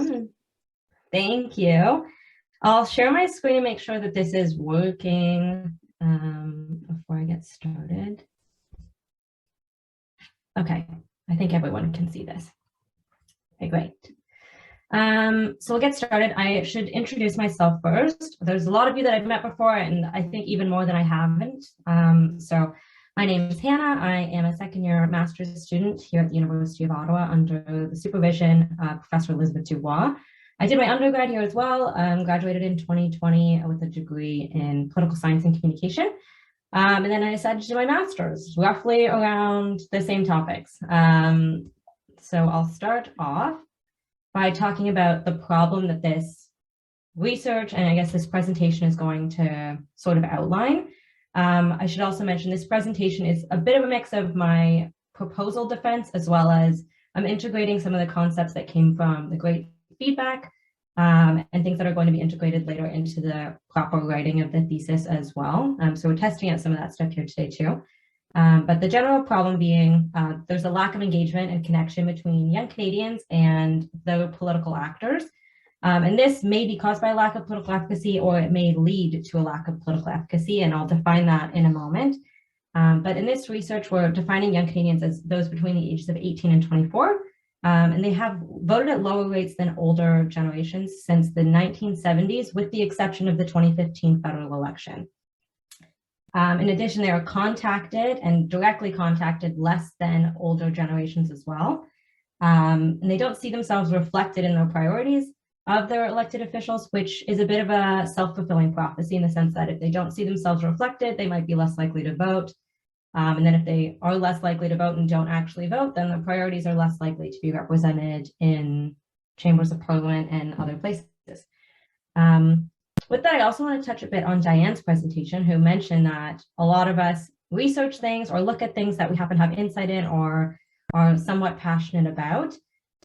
everyone. Thank you. I'll share my screen and make sure that this is working before I get started. Okay, I think everyone can see this. Okay, great. So we'll get started. I should introduce myself first. There's a lot of you that I've met before, and I think even more than I haven't. So my name is Hannah. I am a second-year master's student here at the University of Ottawa under the supervision of Professor Elizabeth Dubois. I did my undergrad here as well, graduated in 2020 with a degree in political science and communication. And then I decided to do my master's, roughly around the same topics. So I'll start off by talking about the problem that this research and I guess this presentation is going to sort of outline. I should also mention this presentation is a bit of a mix of my proposal defense as well as I'm integrating some of the concepts that came from the great feedback and things that are going to be integrated later into the proper writing of the thesis as well. So we're testing out some of that stuff here today too. But the general problem being there's a lack of engagement and connection between young Canadians and the political actors. And this may be caused by a lack of political advocacy, or it may lead to a lack of political advocacy, and I'll define that in a moment. But in this research, we're defining young Canadians as those between the ages of 18 and 24, and they have voted at lower rates than older generations since the 1970s, with the exception of the 2015 federal election. In addition, they are contacted and directly contacted less than older generations as well. And they don't see themselves reflected in their priorities of their elected officials, which is a bit of a self-fulfilling prophecy in the sense that if they don't see themselves reflected, they might be less likely to vote. And then if they are less likely to vote and don't actually vote, then their priorities are less likely to be represented in chambers of parliament and other places. With that, I also want to touch a bit on Diane's presentation, who mentioned that a lot of us research things or look at things that we happen to have insight in or are somewhat passionate about.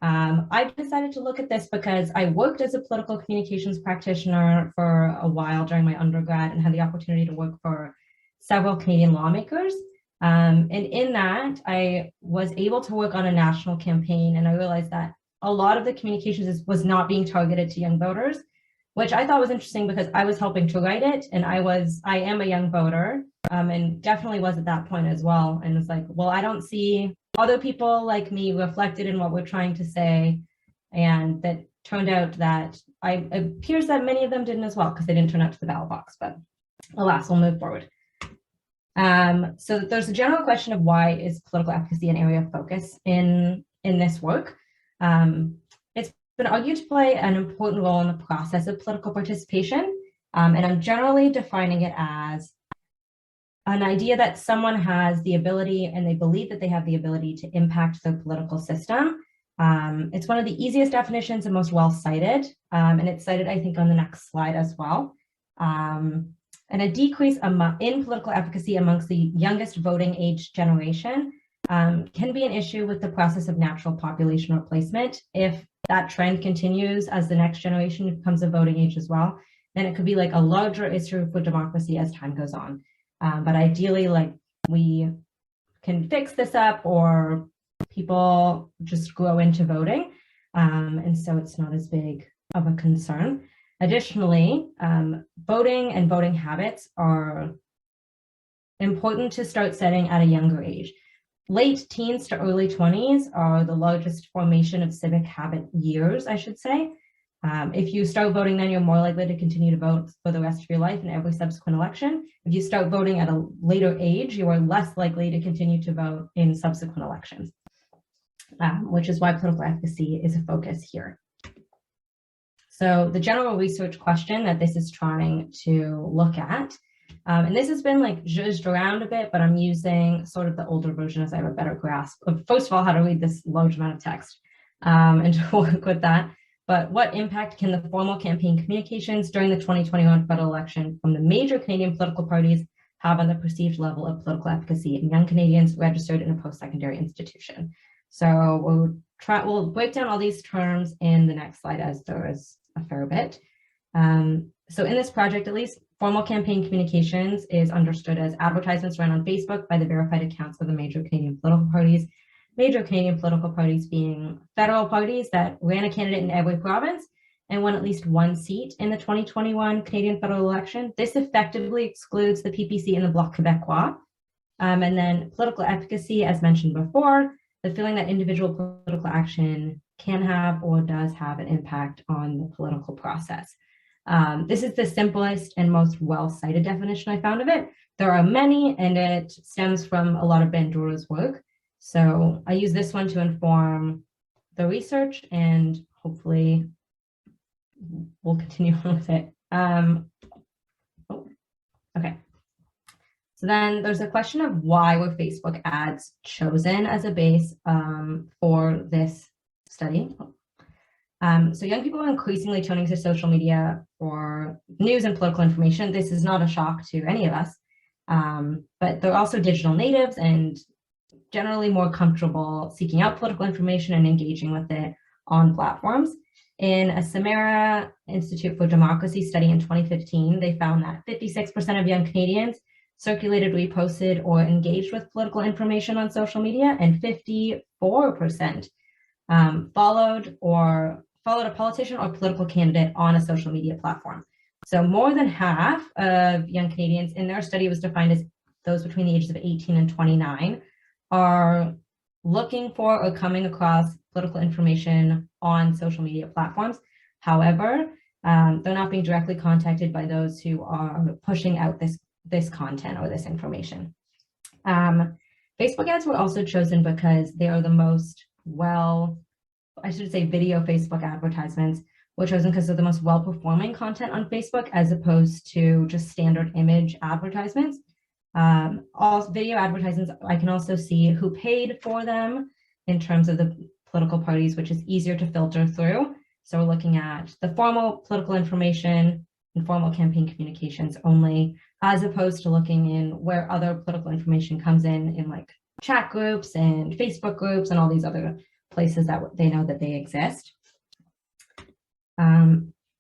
I decided to look at this because I worked as a political communications practitioner for a while during my undergrad and had the opportunity to work for several Canadian lawmakers. And in that, I was able to work on a national campaign, and I realized that a lot of the communications was not being targeted to young voters, which I thought was interesting because I was helping to write it, and I am a young voter, and definitely was at that point as well. And it's like, well, I don't see other people like me reflected in what we're trying to say, and that turned out that it appears that many of them didn't as well because they didn't turn out to the ballot box, but alas, we'll move forward. So there's a general question of why is political advocacy an area of focus in this work. It's been argued to play an important role in the process of political participation, and I'm generally defining it as an idea that someone has the ability and they believe that they have the ability to impact the political system. It's one of the easiest definitions and most well cited, and it's cited, I think, on the next slide as well. And a decrease in political advocacy amongst the youngest voting age generation can be an issue with the process of natural population replacement. If that trend continues as the next generation becomes of voting age as well, then it could be like a larger issue for democracy as time goes on. But ideally, like, we can fix this up or people just grow into voting. And so it's not as big of a concern. Additionally, voting and voting habits are important to start setting at a younger age. Late teens to early 20s are the largest formation of civic habit years, I should say. If you start voting, then you're more likely to continue to vote for the rest of your life in every subsequent election. If you start voting at a later age, you are less likely to continue to vote in subsequent elections, which is why political advocacy is a focus here. So the general research question that this is trying to look at, and this has been like zhuzhed around a bit, but I'm using sort of the older version as I have a better grasp of, first of all, how to read this large amount of text and to work with that. But what impact can the formal campaign communications during the 2021 federal election from the major Canadian political parties have on the perceived level of political advocacy in young Canadians registered in a post-secondary institution? So we'll break down all these terms in the next slide, as there is a fair bit. So in this project, at least, formal campaign communications is understood as advertisements run on Facebook by the verified accounts of the major Canadian political parties major Canadian political parties being federal parties that ran a candidate in every province and won at least one seat in the 2021 Canadian federal election. This effectively excludes the PPC and the Bloc Québécois. And then political efficacy, as mentioned before, the feeling that individual political action can have or does have an impact on the political process. This is the simplest and most well-cited definition I found of it. There are many, and it stems from a lot of Bandura's work. So I use this one to inform the research, and hopefully we'll continue on with it. Okay. So then there's a question of why were Facebook ads chosen as a base for this study. So young people are increasingly turning to social media for news and political information. This is not a shock to any of us, but they're also digital natives and generally more comfortable seeking out political information and engaging with it on platforms. In a Samara Institute for Democracy study in 2015, they found that 56% of young Canadians circulated, reposted, or engaged with political information on social media, and 54% followed a politician or political candidate on a social media platform. So more than half of young Canadians in their study was defined as those between the ages of 18 and 29 are looking for or coming across political information on social media platforms. However, they're not being directly contacted by those who are pushing out this content or this information. Facebook ads were also chosen because they are the most video Facebook advertisements were chosen because they're the most well-performing content on Facebook as opposed to just standard image advertisements. All video advertisements, I can also see who paid for them in terms of the political parties, which is easier to filter through. So we're looking at the formal political information, informal campaign communications only, as opposed to looking in where other political information comes in like chat groups and Facebook groups and all these other places that they know that they exist.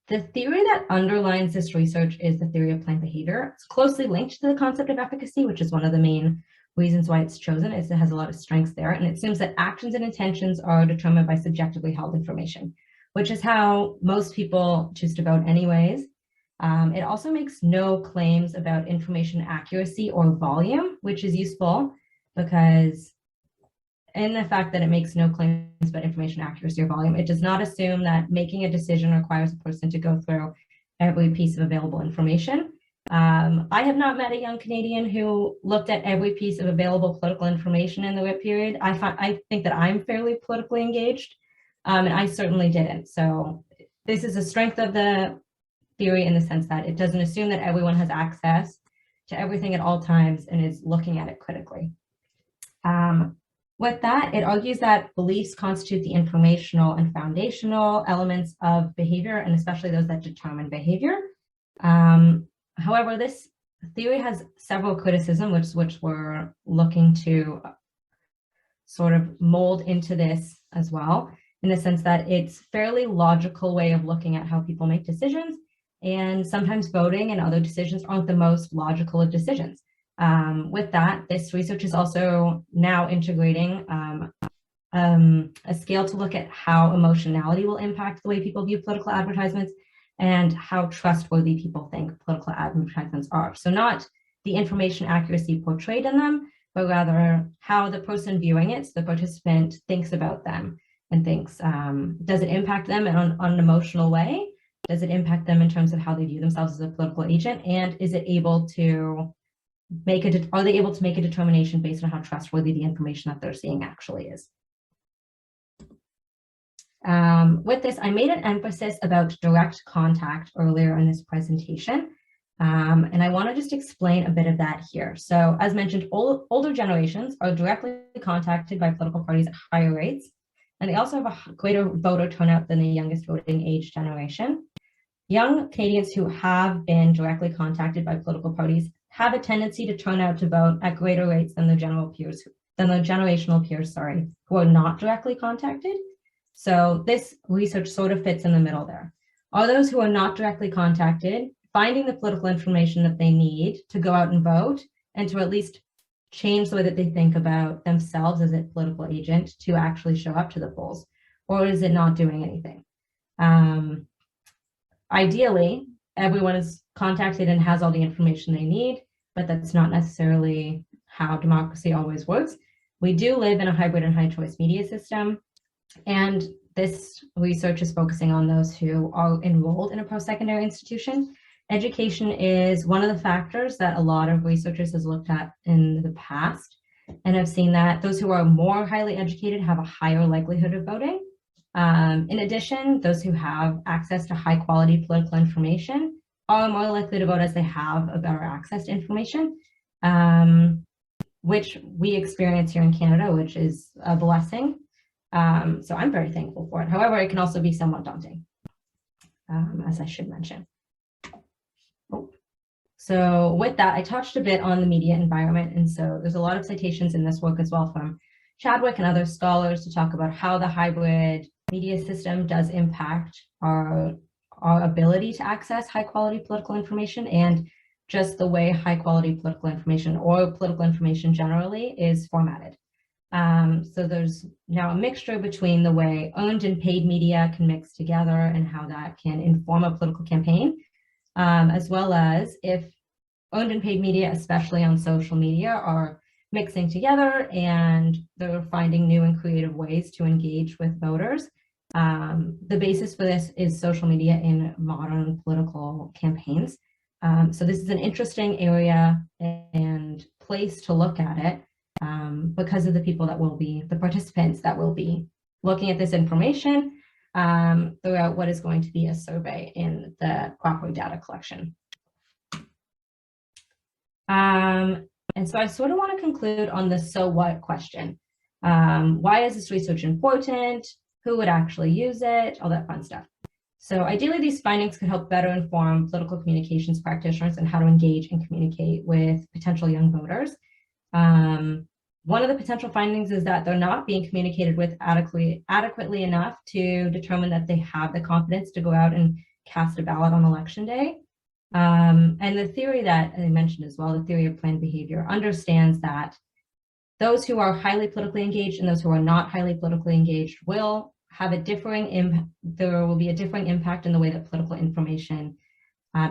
The theory that underlines this research is the theory of planned behavior. It's closely linked to the concept of efficacy, which is one of the main reasons why it's chosen, is it has a lot of strengths there. And it assumes that actions and intentions are determined by subjectively held information, which is how most people choose to vote anyways. It also makes no claims about information accuracy or volume, which is useful because in the fact that it makes no claims about information accuracy or volume, it does not assume that making a decision requires a person to go through every piece of available information. I have not met a young Canadian who looked at every piece of available political information in the WIP period. I think that I'm fairly politically engaged, and I certainly didn't. So this is a strength of the theory in the sense that it doesn't assume that everyone has access to everything at all times and is looking at it critically. With that, it argues that beliefs constitute the informational and foundational elements of behavior, and especially those that determine behavior. However, this theory has several criticisms, which we're looking to sort of mold into this as well, in the sense that it's fairly logical way of looking at how people make decisions, and sometimes voting and other decisions aren't the most logical of decisions. With that, this research is also now integrating a scale to look at how emotionality will impact the way people view political advertisements and how trustworthy people think political advertisements are. So not the information accuracy portrayed in them, but rather how the person viewing it, so the participant, thinks about them and thinks, does it impact them on an emotional way? Does it impact them in terms of how they view themselves as a political agent? And is it able to are they able to make a determination based on how trustworthy the information that they're seeing actually is? With this, I made an emphasis about direct contact earlier in this presentation, and I want to just explain a bit of that here. So as mentioned, older generations are directly contacted by political parties at higher rates, and they also have a greater voter turnout than the youngest voting age generation. Young Canadians who have been directly contacted by political parties have a tendency to turn out to vote at greater rates than their generational peers, who are not directly contacted. So this research sort of fits in the middle there. Are those who are not directly contacted finding the political information that they need to go out and vote and to at least change the way that they think about themselves as a political agent to actually show up to the polls? Or is it not doing anything? Ideally, everyone is contacted and has all the information they need, but that's not necessarily how democracy always works. We do live in a hybrid and high choice media system, and this research is focusing on those who are enrolled in a post-secondary institution. Education is one of the factors that a lot of researchers has looked at in the past, and have seen that those who are more highly educated have a higher likelihood of voting. In addition, those who have access to high quality political information are more likely to vote as they have a better access to information, which we experience here in Canada, which is a blessing. So I'm very thankful for it. However, it can also be somewhat daunting, as I should mention. So with that, I touched a bit on the media environment. And so there's a lot of citations in this work as well from Chadwick and other scholars to talk about how the hybrid media system does impact our ability to access high quality political information, and just the way high quality political information or political information generally is formatted. So there's now a mixture between the way owned and paid media can mix together and how that can inform a political campaign, as well as if owned and paid media, especially on social media, are mixing together and they're finding new and creative ways to engage with voters. The basis for this is social media in modern political campaigns. So this is an interesting area and place to look at it because of the people that will be, the participants that will be looking at this information throughout what is going to be a survey in the proper data collection. And so I sort of want to conclude on the so what question. Why is this research important? Who would actually use it? All that fun stuff. So ideally, these findings could help better inform political communications practitioners and how to engage and communicate with potential young voters. One of the potential findings is that they're not being communicated with adequately enough to determine that they have the confidence to go out and cast a ballot on election day. And the theory that I mentioned as well, the theory of planned behavior, understands that those who are highly politically engaged and those who are not highly politically engaged will have a differing impact. There will be a differing impact in the way that political information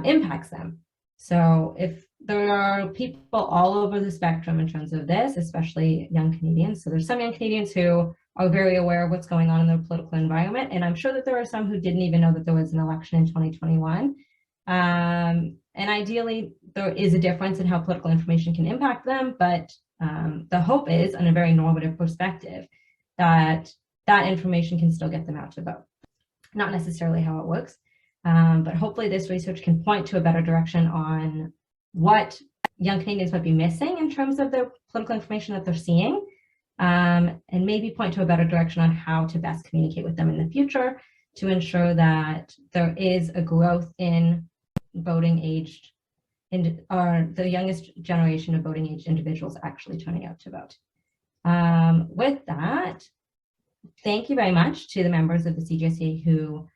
impacts them. So if there are people all over the spectrum in terms of this, especially young Canadians. So there's some young Canadians who are very aware of what's going on in their political environment. And I'm sure that there are some who didn't even know that there was an election in 2021. And ideally, there is a difference in how political information can impact them. But the hope is, on a very normative perspective, that that information can still get them out to vote. Not necessarily how it works, but hopefully this research can point to a better direction on what young Canadians might be missing in terms of their political information that they're seeing, and maybe point to a better direction on how to best communicate with them in the future to ensure that there is a growth in voting aged, or the youngest generation of voting age individuals actually turning out to vote. With that, thank you very much to the members of the CGSA who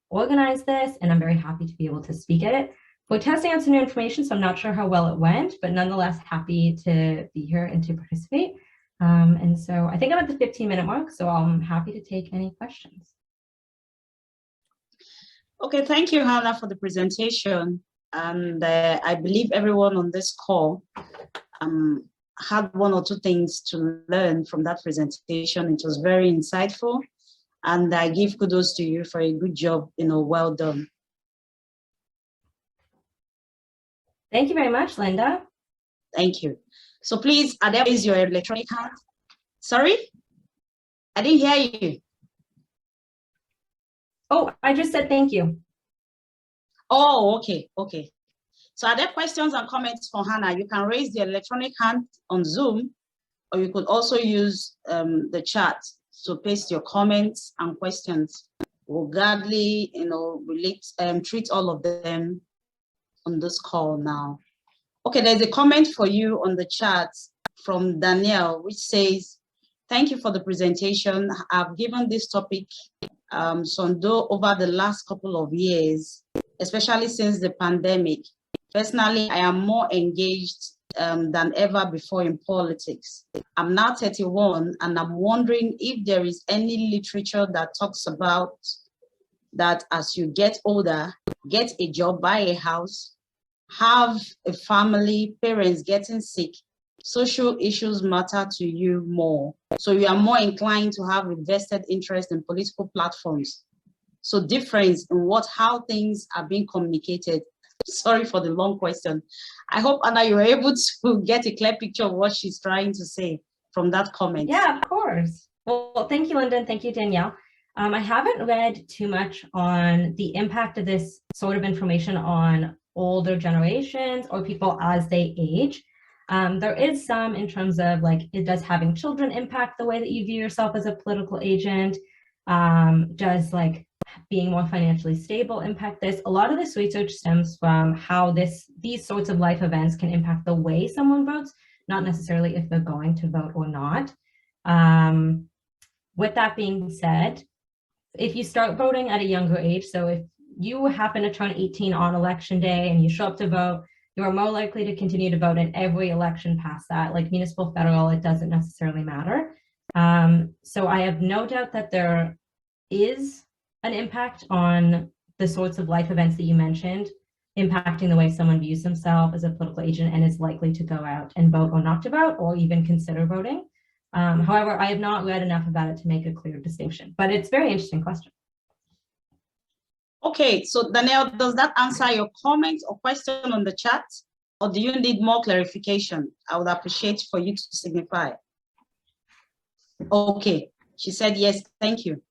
organized this, and I'm very happy to be able to speak at it. We're testing out some new information, so I'm not sure how well it went, but nonetheless happy to be here and to participate. And so I think I'm at the 15-minute mark, so I'm happy to take any questions. Okay, thank you, Hannah, for the presentation. And I believe everyone on this call had one or two things to learn from that presentation. It was very insightful, and I give kudos to you for a good job, well done. Thank you very much, Linda. Thank you. So please, Adele, is your electronic hand. Sorry? I didn't hear you. Oh, I just said thank you. Oh, okay, okay. So are there questions and comments for Hannah? You can raise the electronic hand on Zoom, or you could also use the chat to paste your comments and questions. We'll gladly, treat all of them on this call now. Okay, there's a comment for you on the chat from Danielle, which says, thank you for the presentation. I've given this topic some thought over the last couple of years, especially since the pandemic. Personally, I am more engaged than ever before in politics. I'm now 31, and I'm wondering if there is any literature that talks about that as you get older, get a job, buy a house, have a family, parents getting sick, social issues matter to you more. So you are more inclined to have a vested interest in political platforms. So difference in how things are being communicated. Sorry for the long question. I hope, Anna, you were able to get a clear picture of what she's trying to say from that comment. Yeah, of course. Well, thank you, Linda, and thank you, Danielle. I haven't read too much on the impact of this sort of information on older generations or people as they age. There is some in terms of like, does having children impact the way that you view yourself as a political agent? Does like being more financially stable impact this? A lot of this research stems from how these sorts of life events can impact the way someone votes, not necessarily if they're going to vote or not. With that being said, if you start voting at a younger age, so if you happen to turn 18 on election day and you show up to vote, you are more likely to continue to vote in every election past that, like municipal, federal, it doesn't necessarily matter. So I have no doubt that there is an impact on the sorts of life events that you mentioned, impacting the way someone views himself as a political agent and is likely to go out and vote or not to vote or even consider voting. However, I have not read enough about it to make a clear distinction, but it's a very interesting question. Okay, so Danielle, does that answer your comment or question on the chat? Or do you need more clarification? I would appreciate for you to signify. Okay, she said yes, thank you.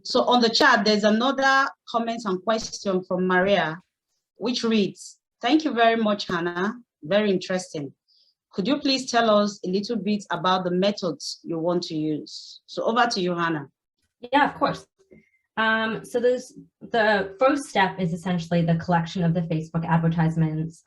So on the chat, there's another comment and question from Maria, which reads, thank you very much, Hannah, very interesting. Could you please tell us a little bit about the methods you want to use? So over to you, Hannah. Yeah, of course. So the first step is essentially the collection of the Facebook advertisements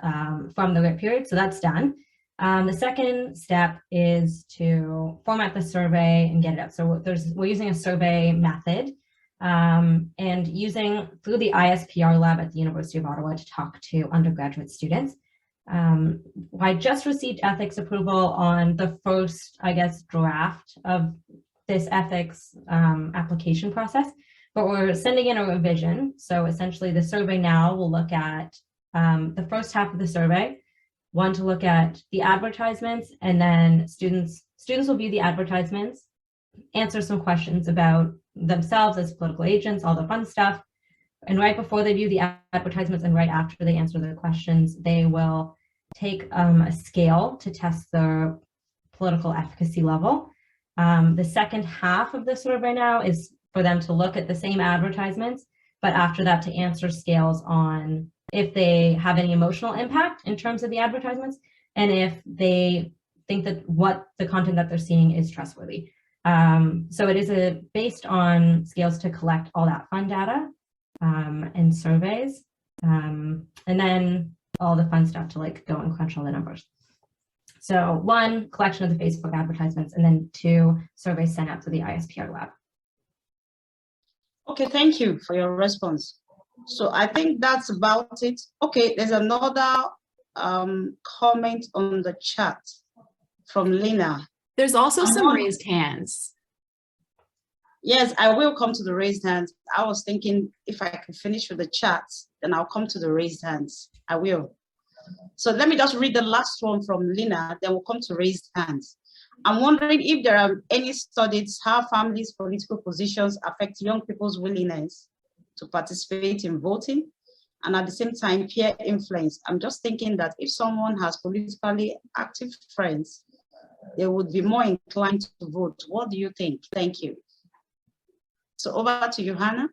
from the RIP period. So that's done. The second step is to format the survey and get it up. So we're using a survey method and using through the ISPR lab at the University of Ottawa to talk to undergraduate students. I just received ethics approval on the first, I guess, draft of this ethics application process, but we're sending in a revision. So essentially the survey now will look at the first half of the survey, one to look at the advertisements, and then students will view the advertisements, answer some questions about themselves as political agents, all the fun stuff. And right before they view the advertisements and right after they answer the questions, they will take a scale to test their political efficacy level. The second half of the survey now is for them to look at the same advertisements, but after that to answer scales on if they have any emotional impact in terms of the advertisements and if they think that what the content that they're seeing is trustworthy. So it is based on scales to collect all that fun data and surveys, and then all the fun stuff to like go and crunch all the numbers. So one, collection of the Facebook advertisements, and then two, surveys sent out to the ISPR lab. Okay, thank you for your response. So I think that's about it. Okay, there's another comment on the chat from Lena. There's also some raised hands. Yes, I will come to the raised hands. I was thinking if I could finish with the chat, then I'll come to the raised hands. I will. So let me just read the last one from Lena, then we'll come to raised hands. I'm wondering if there are any studies how families' political positions affect young people's willingness to participate in voting, and at the same time, peer influence. I'm just thinking that if someone has politically active friends, they would be more inclined to vote. What do you think? Thank you. So over to you, Hannah.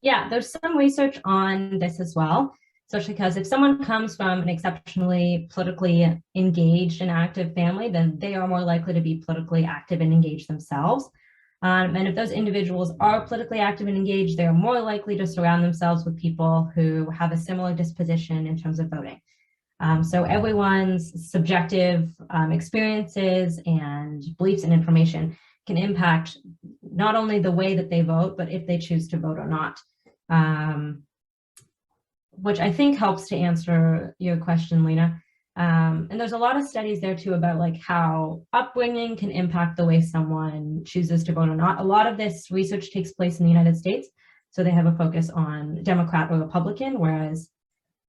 Yeah, there's some research on this as well, especially because if someone comes from an exceptionally politically engaged and active family, then they are more likely to be politically active and engaged themselves. And if those individuals are politically active and engaged, they're more likely to surround themselves with people who have a similar disposition in terms of voting. So everyone's subjective experiences and beliefs and information can impact not only the way that they vote, but if they choose to vote or not. Which I think helps to answer your question, Lena. And there's a lot of studies there too about like how upbringing can impact the way someone chooses to vote or not. A lot of this research takes place in the United States. So they have a focus on Democrat or Republican, whereas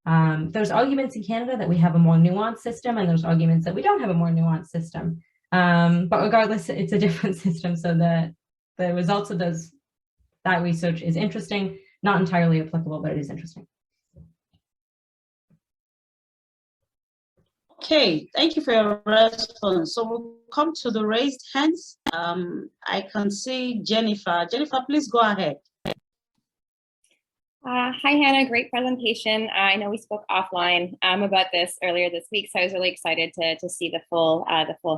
there's arguments in Canada that we have a more nuanced system, and there's arguments that we don't have a more nuanced system. But regardless, it's a different system. So the results of that research is interesting, not entirely applicable, but it is interesting. Okay, thank you for your response. So we'll come to the raised hands. I can see Jennifer. Jennifer, please go ahead. Hi, Hannah. Great presentation. I know we spoke offline about this earlier this week, so I was really excited to see the full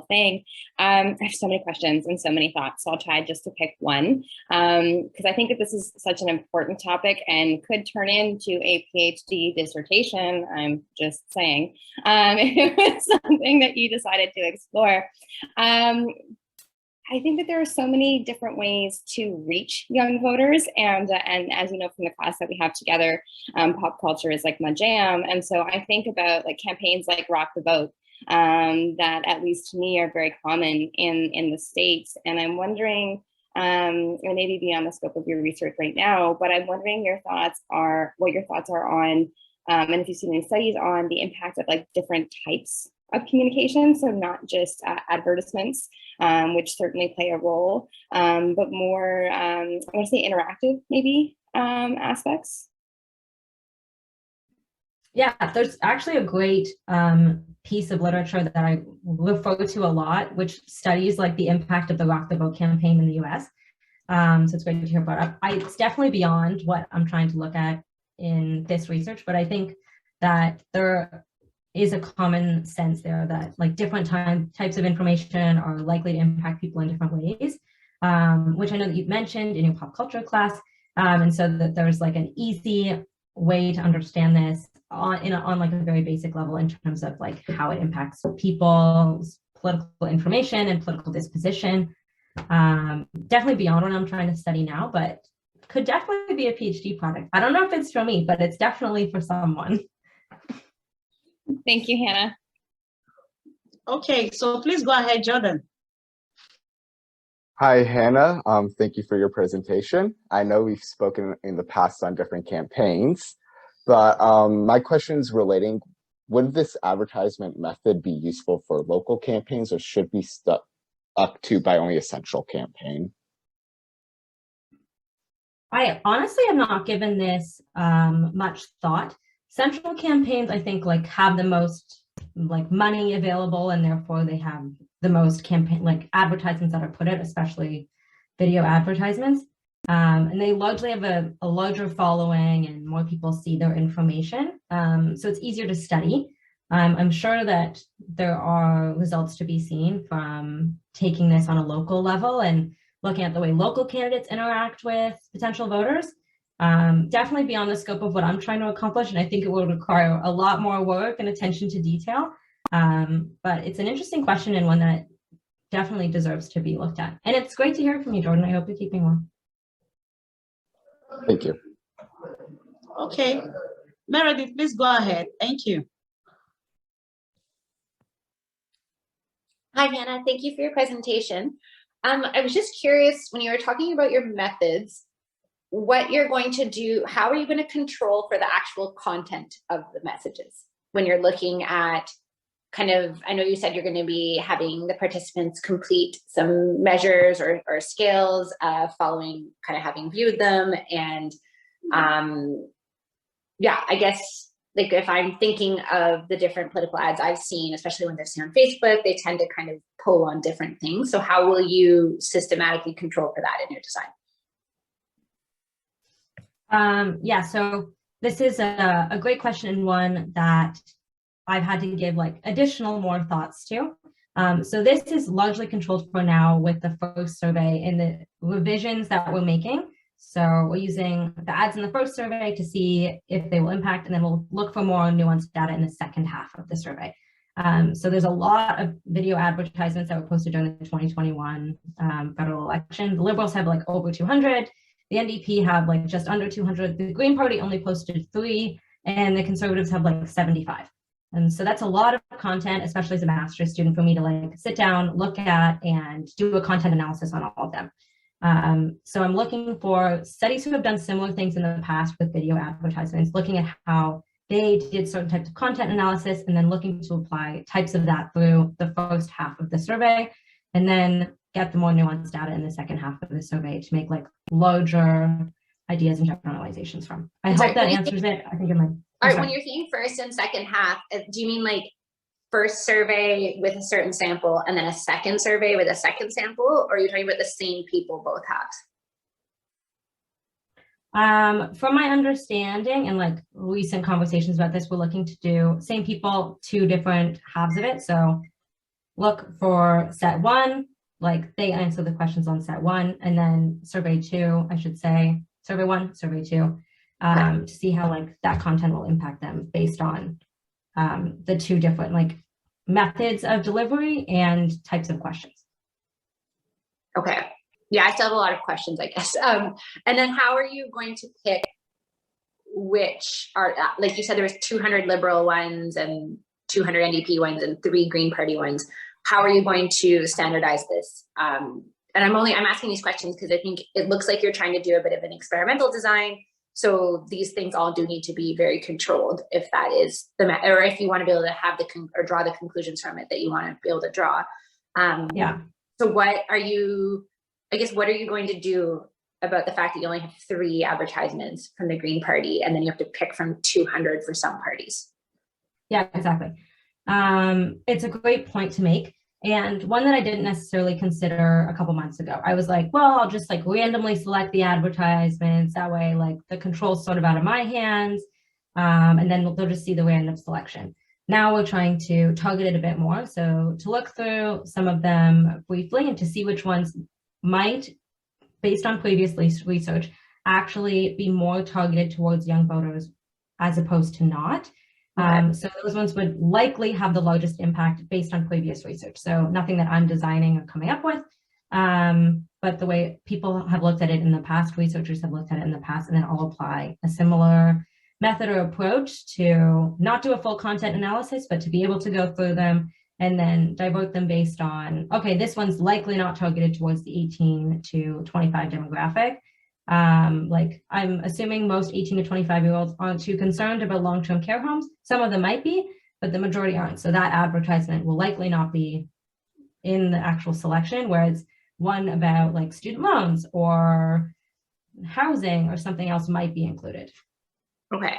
thing. I have so many questions and so many thoughts, so I'll try just to pick one because I think that this is such an important topic and could turn into a PhD dissertation. I'm just saying, if it's something that you decided to explore. I think that there are so many different ways to reach young voters, and as you know from the class that we have together, pop culture is like my jam. And so I think about like campaigns like Rock the Vote that, at least to me, are very common in the States. And I'm wondering, or maybe beyond the scope of your research right now, but I'm wondering what your thoughts are on, and if you've seen any studies on the impact of like different types of communication, so not just advertisements, which certainly play a role, but more, I want to say interactive, maybe, aspects. Yeah, there's actually a great piece of literature that I refer to a lot, which studies like the impact of the Rock the Vote campaign in the US. So it's great to hear about it. It's definitely beyond what I'm trying to look at in this research, but I think that there is a common sense there that like different types of information are likely to impact people in different ways, which I know that you've mentioned in your pop culture class. And so that there's like an easy way to understand this on like a very basic level in terms of like how it impacts people's political information and political disposition. Definitely beyond what I'm trying to study now, but could definitely be a PhD project. I don't know if it's for me, but it's definitely for someone. Thank you, Hannah. Okay, so please go ahead, Jordan. Hi, Hannah. Thank you for your presentation. I know we've spoken in the past on different campaigns, but my question is relating, would this advertisement method be useful for local campaigns, or should be stuck to by only a central campaign? I honestly have not given this much thought. Central campaigns, I think, like have the most like money available, and therefore they have the most campaign like advertisements that are put out, especially video advertisements. And they largely have a larger following, and more people see their information. So it's easier to study. I'm sure that there are results to be seen from taking this on a local level and looking at the way local candidates interact with potential voters. Definitely beyond the scope of what I'm trying to accomplish, and I think it will require a lot more work and attention to detail. But it's an interesting question and one that definitely deserves to be looked at. And it's great to hear from you, Jordan. I hope you're keeping well. Thank you. Okay, Meredith, please go ahead. Thank you. Hi, Hannah. Thank you for your presentation. I was just curious, when you were talking about your methods, what you're going to do, how are you going to control for the actual content of the messages when you're looking at kind of, I know you said you're going to be having the participants complete some measures or scales following kind of having viewed them. And yeah, I guess like if I'm thinking of the different political ads I've seen, especially when they're seen on Facebook, they tend to kind of pull on different things. So how will you systematically control for that in your design? Yeah, so this is a great question, and one that I've had to give like additional more thoughts to. So this is largely controlled for now with the first survey and the revisions that we're making. So we're using the ads in the first survey to see if they will impact, and then we'll look for more nuanced data in the second half of the survey. So there's a lot of video advertisements that were posted during the 2021 federal election. The Liberals have like over 200. The NDP have like just under 200. The Green Party only posted 3, and the Conservatives have like 75. And so that's a lot of content, especially as a master's student, for me to like sit down, look at, and do a content analysis on all of them. So I'm looking for studies who have done similar things in the past with video advertisements, looking at how they did certain types of content analysis, and then looking to apply types of that through the first half of the survey, and then get the more nuanced data in the second half of the survey to make like larger ideas and generalizations from. I hope that answers it. I think it might. All right, when you're saying first and second half, do you mean like first survey with a certain sample and then a second survey with a second sample, or are you talking about the same people both halves? From my understanding and like recent conversations about this, we're looking to do same people, 2 different halves of it. So look for set 1, like they answer the questions on set 1, and then survey 2, I should say, survey 1, survey 2, to see how like that content will impact them based on the 2 different like methods of delivery and types of questions. Okay. Yeah, I still have a lot of questions, I guess. And then how are you going to pick which are, like you said, there was 200 Liberal ones and 200 NDP ones and 3 Green Party ones. How are you going to standardize this? And I'm asking these questions because I think it looks like you're trying to do a bit of an experimental design. So these things all do need to be very controlled if that is or if you want to be able to have or draw the conclusions from it that you want to be able to draw. Yeah. So what are you going to do about the fact that you only have 3 advertisements from the Green Party and then you have to pick from 200 for some parties? Yeah, exactly. It's a great point to make, and one that I didn't necessarily consider a couple months ago. I was like, well, I'll just like randomly select the advertisements. That way, like the control's sort of out of my hands, and then they'll just see the random selection. Now we're trying to target it a bit more. So to look through some of them briefly and to see which ones might, based on previous research, actually be more targeted towards young voters as opposed to not. So those ones would likely have the largest impact based on previous research. So nothing that I'm designing or coming up with, but the way people have looked at it in the past, researchers have looked at it in the past, and then I'll apply a similar method or approach to not do a full content analysis, but to be able to go through them and then divert them based on, okay, this one's likely not targeted towards the 18 to 25 demographic. Like I'm assuming most 18 to 25-year-olds aren't too concerned about long-term care homes. Some of them might be, but the majority aren't. So that advertisement will likely not be in the actual selection, whereas one about like student loans or housing or something else might be included. Okay.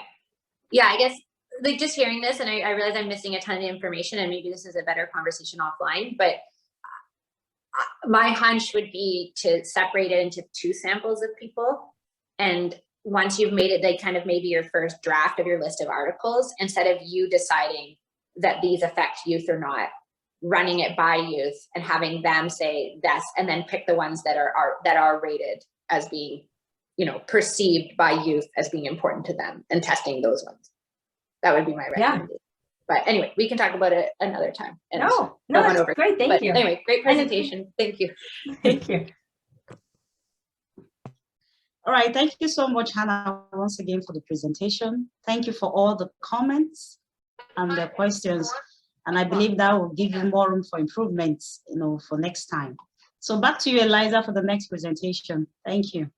Yeah, I guess like just hearing this, and I realize I'm missing a ton of information, and maybe this is a better conversation offline, but my hunch would be to separate it into 2 samples of people. And once you've made it like kind of maybe your first draft of your list of articles, instead of you deciding that these affect youth or not, running it by youth and having them say this, and then pick the ones that are rated as being, you know, perceived by youth as being important to them, and testing those ones. That would be my recommendation. Yeah. But anyway, we can talk about it another time. And no, that's great. Thank you. Anyway, great presentation. Thank you. Thank you. All right, thank you so much, Hannah, once again for the presentation. Thank you for all the comments and the questions. And I believe that will give you more room for improvements, you know, for next time. So back to you, Eliza, for the next presentation. Thank you.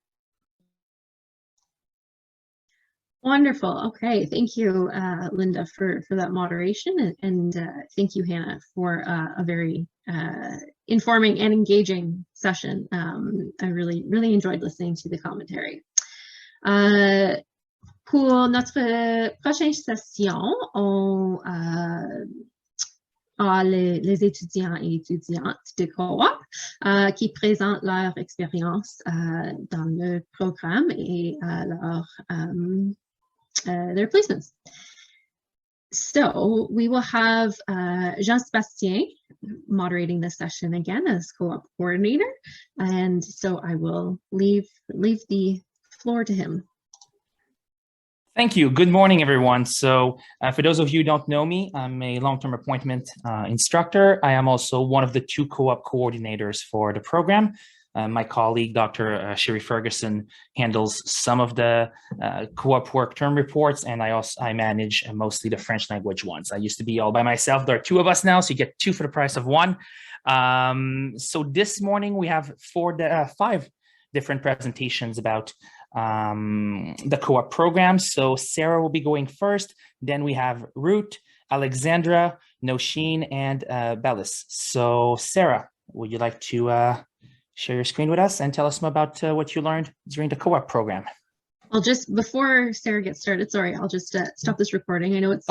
Wonderful. Okay, thank you, Linda, for that moderation, and thank you, Hannah, for a very informing and engaging session. I really enjoyed listening to the commentary. Pour notre prochaine session, on a les étudiants et étudiantes de co-op qui présentent leur expérience dans le programme et their placements. So we will have Jean-Sébastien moderating this session again as co-op coordinator, and so I will leave the floor to him. Thank you. Good morning, everyone. So for those of you who don't know me, I'm a long-term appointment instructor. I am also one of the 2 co-op coordinators for the program. My colleague, Dr. Sherry Ferguson, handles some of the co-op work term reports, and I manage mostly the French language ones. I used to be all by myself. There are 2 of us now, so you get 2 for the price of 1. So this morning we have 5 different presentations about the co-op program. So Sarah will be going first. Then we have Ruth, Alexandra, Nosheen, and Bellis. So Sarah, would you like to share your screen with us and tell us more about what you learned during the co-op program? Well, just before Sarah gets started, sorry, I'll just stop this recording. I know it's